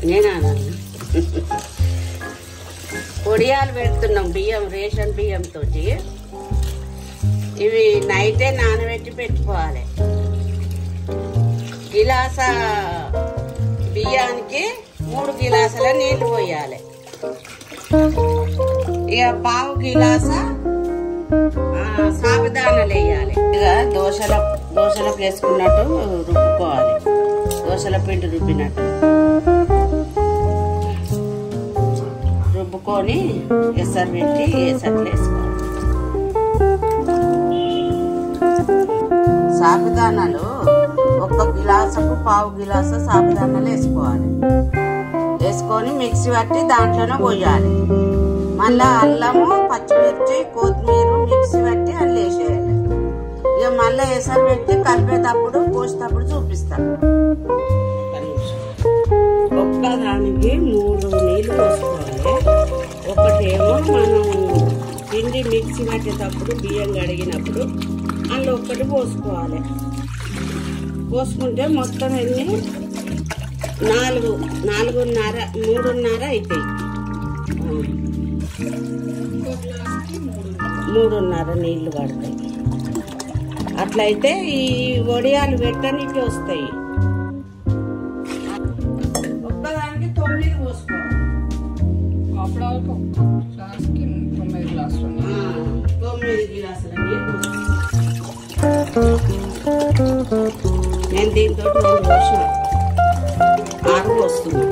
నేనా పొడియాలు పెడుతున్నాం బియ్యం, రేషన్ బియ్యం తోటి. ఇవి నైటే నానబెట్టి పెట్టుకోవాలి. గిలాస బియ్యానికి 3 గిలాసుల నీళ్లు పోయాలి. ఇక పావు గిలాస సాబుదానాలు వేయాలి. ఇక దోశలకు వేసుకున్నట్టు రుబ్బుకోవాలి. దోశల పిండి రుబ్బినట్టు రుబ్బుకొని ఎసరు పెట్టి ఎసర్లు వేసుకోవాలి. సాబుదానాలు 1 గిలాసుకు పావు గిలాసు సాబుదానాలు వేసుకోవాలి. వేసుకొని మిక్సీ పట్టి దాంట్లోనే పోయాలి. మళ్ళా అల్లము, పచ్చిమిర్చి, కొత్తిమీర మిక్సీ పట్టి అల్లు వేసేయాలి. ఇక మళ్ళీ ఎసరు పెట్టి కలిపేటప్పుడు పోసేటప్పుడు చూపిస్తాను. ఒక్కదానికి 3 నీళ్ళు పోసుకోవాలి. ఒకటేమో మనం పిండి మిక్సీ పట్టేటప్పుడు బియ్యం కడిగినప్పుడు అందులో ఒక్కటి పోసుకోవాలి. పోసుకుంటే మొత్తం ఎన్ని 4, 3:30 అవుతాయి. 3:30 నీళ్లు పడతాయి. అట్లయితే ఈ వడియాలు పెట్టడానికి వస్తాయి. ఒక్కదానికి 9 పోసుకోవాలి. 9 గిలాసుల నీళ్ళు. నేను దీంతో 2 పోసిన 6 వస్తుంది.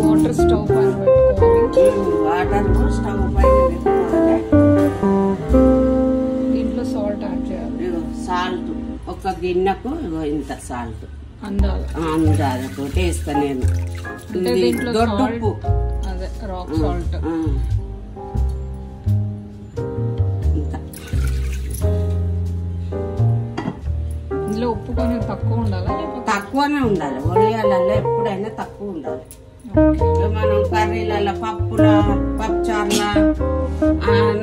వాటర్ స్టవ్ పైన పెట్టుకోవాలి. వాటర్ స్టవ్ పైన పెట్టుకోవాలి. దీంట్లో సాల్ట్ యాడ్ చేయాలి. సాల్ట్ 1 గిన్నెకు ఇంత సాల్ట్ అందాలి తోటి వేస్తాను నేను. దొడ్డుప్పు, అదే రాక్ సాల్ట్. ఇందులో ఉప్పు కొంచెం తక్కువ ఉండాలా? తక్కువనే ఉండాలి. వడియాలలో ఎప్పుడైనా తక్కువ ఉండాలి. మనం కర్రీలలో పప్పుచారుల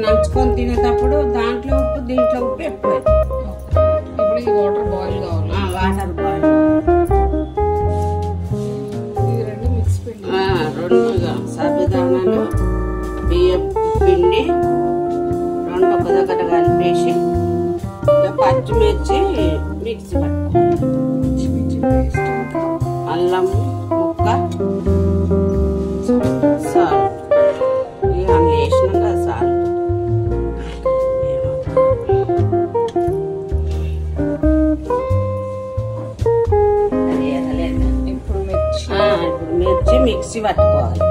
నంచుకొని తినేటప్పుడు దాంట్లో ఉప్పు, దీంట్లో ఉప్పు ఎక్కువ. ఇప్పుడు ఈ వాటర్ బాయిల్ కావాలి. వాటర్ బాయిల్ ఇది 2 మిక్స్ పిండి. 2 సాబుదానాలు, బియ్యం పిండి 2 ఒక దగ్గర కలిపేసి పచ్చిమిర్చి మిక్సీ పట్టుకోవాలి. పచ్చిమిర్చి పేస్ట్, అల్లం ముక్క, సాల్ట్. ఇక వేసినాం కదా సాల్ట్. ఇప్పుడు మిర్చి మిక్సీ పట్టుకోవాలి.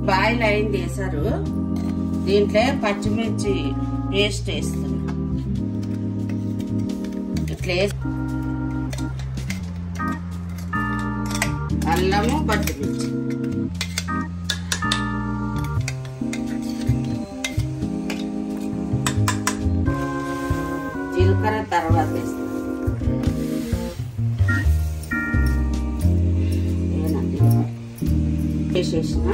బాయిల్ అయింది వేసారు. దీంట్లో పచ్చిమిర్చి పేస్ట్ వేస్తున్నాం. ఇట్లా అల్లము, పచ్చిమిర్చి, జీలకర్ర తర్వాత వేస్తాం. వేసేసిన